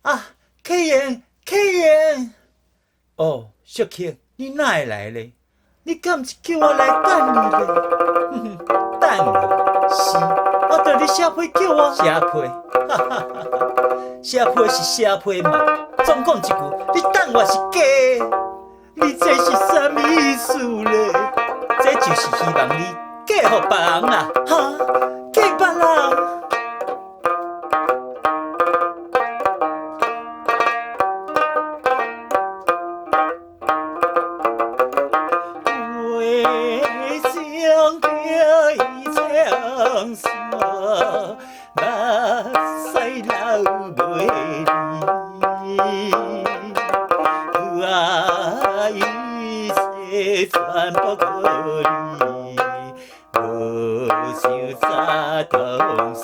啊，客人，客人！哦，小客，你哪会来咧？你敢毋是叫我来等你咧？哼哼，等我？是，我着你写批叫我写批，哈哈哈哈！写批是写批嘛，总讲一句，你等我是假的。你这是啥物意思咧？这就是希望你嫁互别人啦，哈？嫁别人？为想着伊长沙，目屎流袂离。一切全部可你，无想啥东西。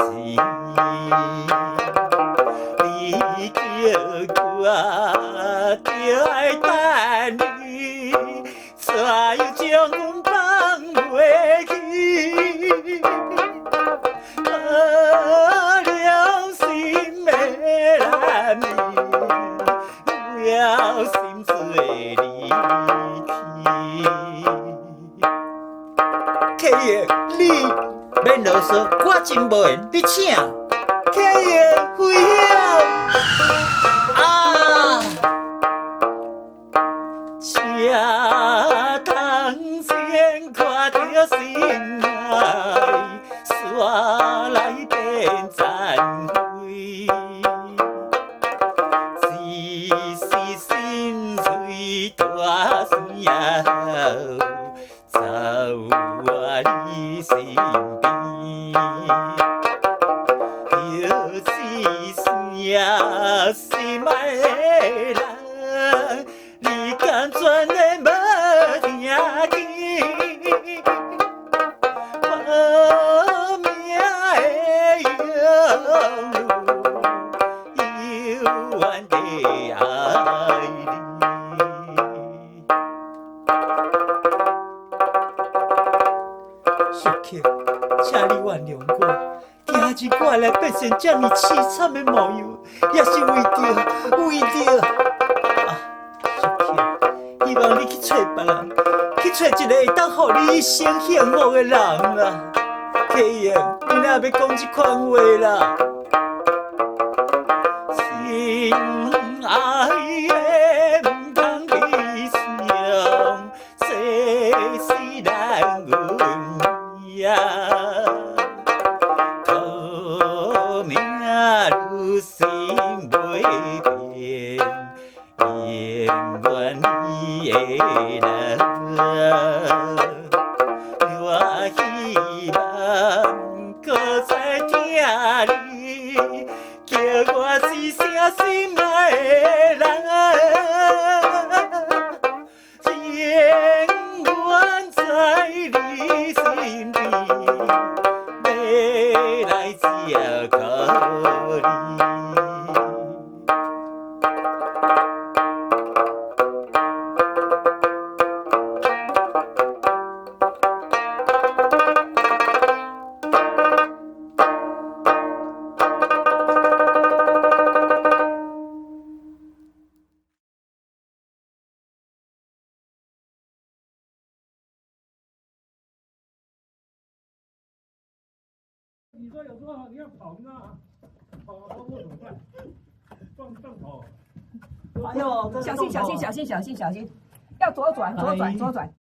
你叫我着爱等你，煞又将阮放袂去。良心的男儿，了心碎离去。客爷，你免啰嗦，我真无闲，你请。客爷，危险！啊！车窗前看着心爱，煞来变残灰。是心碎大声走我你身边，就是声心爱的人，你甘全的无听见？无名的忧怨的爱你。小客，请你原谅我，今日我来变成这么凄惨的模样，也是为着啊，小客，希望你去找别人，去找一个会当互你一生幸福的人啊。客爷，你哪要讲这款话啦？心爱的唔通悲伤，世事难运呀。苦命如心袂变，永远你的人。我希望搁再听你。叫我是声心爱的人，永远在你身边，要来照顾你。你说有时候你要跑啊，跑怎么办？撞头。哎呦，小心，要左转。